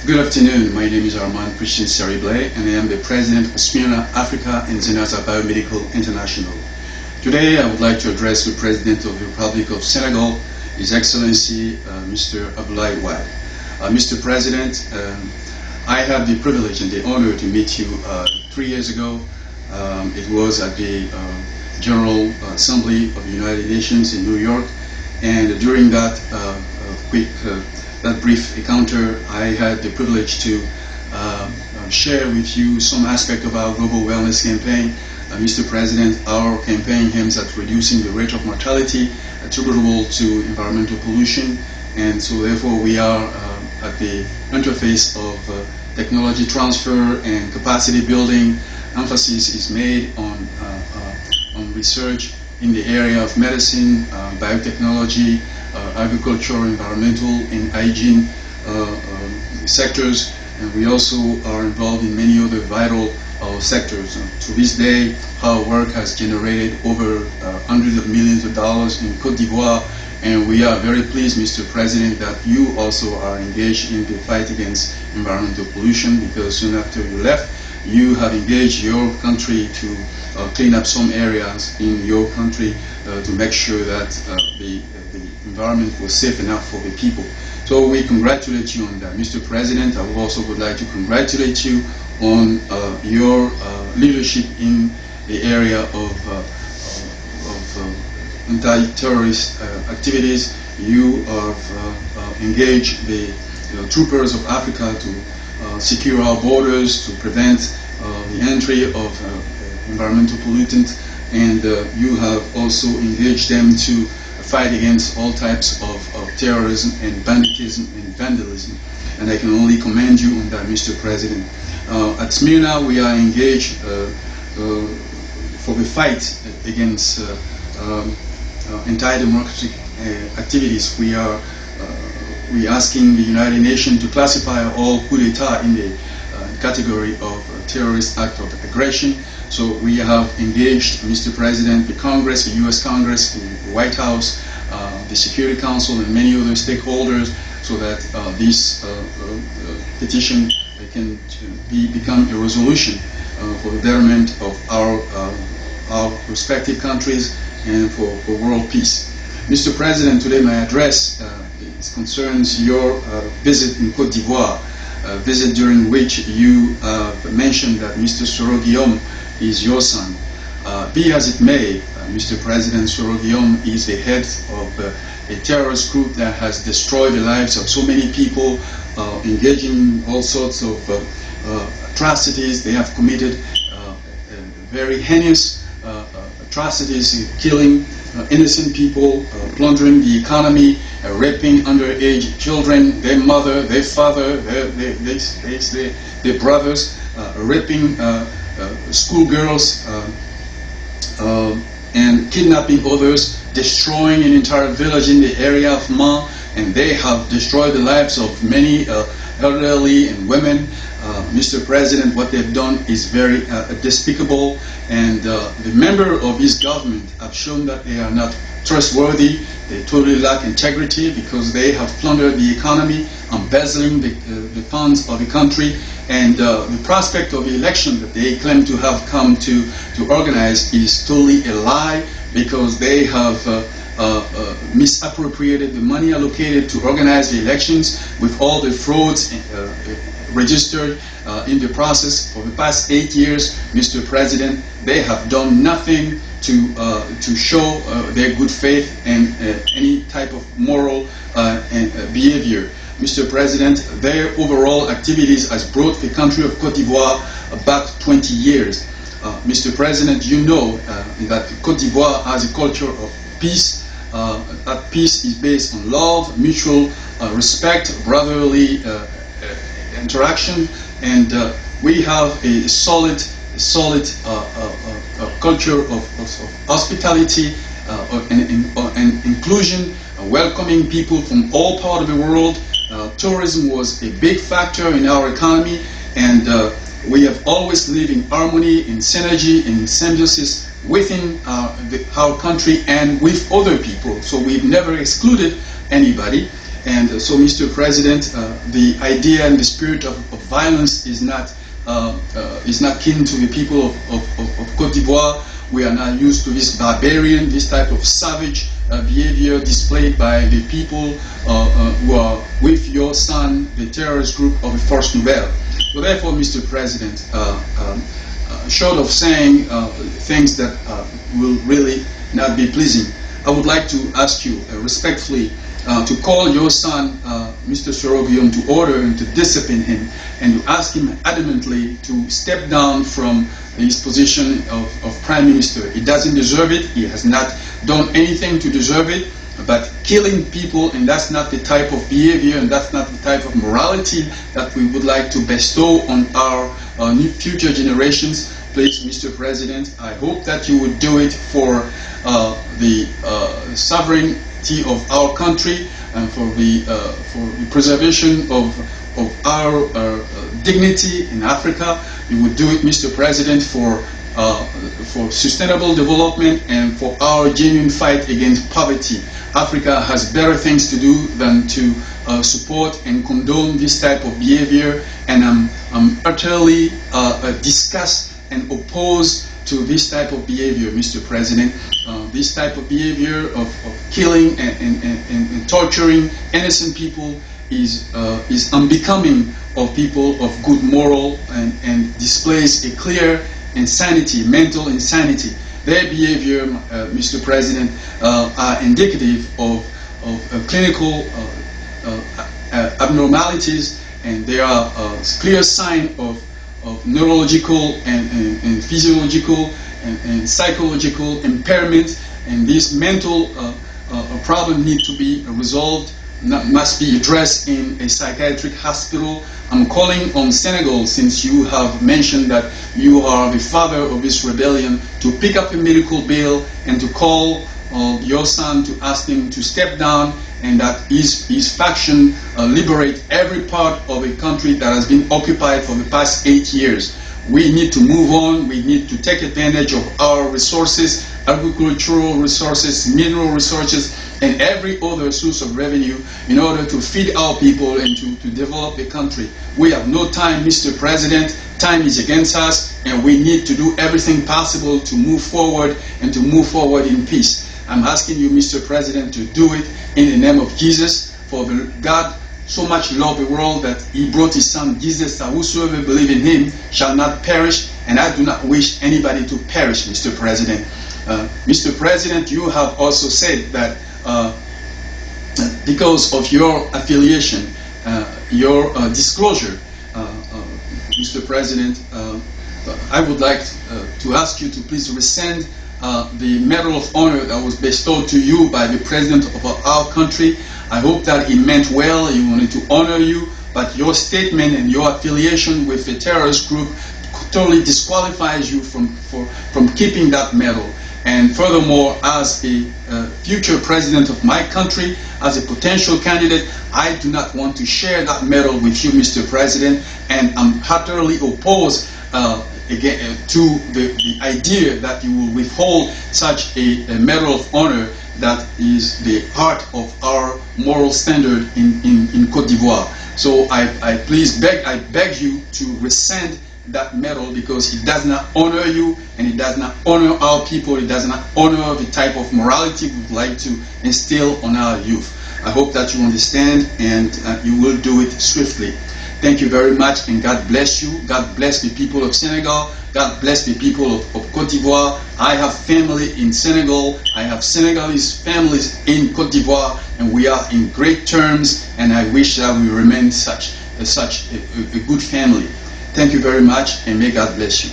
Good afternoon, my name is Armand C, Sery-Ble, and I am the President of Smyrna, Africa and Zenasa Biomedical International. Today I would like to address the President of the Republic of Senegal, His Excellency Mr. Abdoulaye. Mr. President, I had the privilege and the honor to meet you 3 years ago. It was at the General Assembly of the United Nations in New York, and during that that brief encounter, I had the privilege to share with you some aspect of our global wellness campaign. Mr. President, our campaign aims at reducing the rate of mortality attributable to environmental pollution, and so therefore we are at the interface of technology transfer and capacity building. Emphasis is made on research in the area of medicine, biotechnology, agriculture, environmental and hygiene sectors, and we also are involved in many other vital sectors. To this day, our work has generated over hundreds of millions of dollars in Cote-d'Ivoire, and we are very pleased, Mr. President, that you also are engaged in the fight against environmental pollution, because soon after you left, you have engaged your country to clean up some areas in your country to make sure that the environment was safe enough for the people. So we congratulate you on that. Mr. President, I also would like to congratulate you on your leadership in the area of anti-terrorist activities. You have engaged the troopers of Africa to secure our borders, to prevent the entry of environmental pollutants, and you have also engaged them to fight against all types of terrorism and banditism and vandalism. And I can only commend you on that, Mr. President. At Smyrna, we are engaged for the fight against anti-democratic activities. We are asking the United Nations to classify all coup d'etat in the category of terrorist act of aggression. So we have engaged, Mr. President, the Congress, the U.S. Congress, the White House, the Security Council, and many other stakeholders, so that this petition can become a resolution for the betterment of our respective countries and for world peace. Mr. President, today my address concerns your visit in Cote d'Ivoire, a visit during which you mentioned that Mr. Soro Guillaume is your son. Be as it may, Mr. President, Soro Guillaume is the head of a terrorist group that has destroyed the lives of so many people, engaging in all sorts of atrocities. They have committed very heinous atrocities, killing innocent people, plundering the economy, raping underage children, their mother, their father, their brothers, raping schoolgirls, and kidnapping others, destroying an entire village in the area of Ma, and they have destroyed the lives of many elderly and women. Mr. President, what they've done is very despicable, and the members of his government have shown that they are not trustworthy. They totally lack integrity because they have plundered the economy, embezzling the funds of the country, and the prospect of the election that they claim to have come to organize is totally a lie, because they have misappropriated the money allocated to organize the elections with all the frauds registered in the process. For the past 8 years, Mr. President, they have done nothing to show their good faith and any type of moral behavior. Mr. President, their overall activities has brought the country of Cote d'Ivoire back 20 years. Mr. President, you know that Cote d'Ivoire has a culture of peace. That peace is based on love, mutual respect, brotherly interaction, and we have a solid culture of hospitality and inclusion, welcoming people from all parts of the world. Tourism was a big factor in our economy, and we have always lived in harmony, in synergy, in symbiosis within our country and with other people. So we've never excluded anybody. And so, Mr. President, the idea and the spirit of violence is not keen to the people of Cote d'Ivoire. We are not used to this barbarian, this type of savage behavior displayed by the people who are with your son, the terrorist group of the Forces Nouvelles. So therefore, Mr. President, short of saying things that will really not be pleasing, I would like to ask you respectfully to call your son, Mr. Soro Guillaume, to order and to discipline him, and to ask him adamantly to step down from his position of Prime Minister. He doesn't deserve it. He has not done anything to deserve it. But killing people, and that's not the type of behavior, and that's not the type of morality that we would like to bestow on our new future generations. Please, Mr. President, I hope that you would do it for the sovereignty of our country and for the preservation of our dignity in Africa. You would do it, Mr. President, for sustainable development and for our genuine fight against poverty. Africa has better things to do than to support and condone this type of behavior, and I'm utterly disgusted and opposed to this type of behavior, Mr. President. This type of behavior of killing and torturing innocent people is unbecoming of people of good moral and displays a clear insanity, mental insanity. Their behavior, Mr. President, are indicative of clinical abnormalities, and they are a clear sign of neurological and physiological and psychological impairment, and this mental problem need to be resolved, must be addressed in a psychiatric hospital. I'm calling on Senegal, since you have mentioned that you are the father of this rebellion, to pick up a medical bill and to call your son to ask him to step down, and that his faction liberate every part of a country that has been occupied for the past 8 years. We need to move on. We need to take advantage of our resources, agricultural resources, mineral resources, and every other source of revenue in order to feed our people and to develop the country. We have no time, Mr. President. Time is against us, and we need to do everything possible to move forward and to move forward in peace. I'm asking you, Mr. President, to do it in the name of Jesus, for God so much loved the world that he brought his son Jesus, that whosoever believe in him shall not perish, and I do not wish anybody to perish, Mr. President. Mr. President, you have also said that because of your affiliation, your disclosure, Mr. President, I would like to ask you to please rescind the Medal of Honor that was bestowed to you by the President of our country. I hope that he meant well, he wanted to honor you, but your statement and your affiliation with the terrorist group totally disqualifies you from keeping that medal. And furthermore, as a future president of my country, as a potential candidate, I do not want to share that medal with you, Mr. President, and I'm utterly opposed again, to the idea that you will withhold such a Medal of Honor that is the heart of our moral standard in Cote d'Ivoire. So I beg you to rescind that medal, because it does not honor you, and it does not honor our people. It does not honor the type of morality we would like to instill on our youth. I hope that you understand, and you will do it swiftly. Thank you very much, and God bless you. God bless the people of Senegal. God bless the people of Cote d'Ivoire. I have family in Senegal. I have Senegalese families in Cote d'Ivoire, and we are in great terms, and I wish that we remain such a good family. Thank you very much, and may God bless you.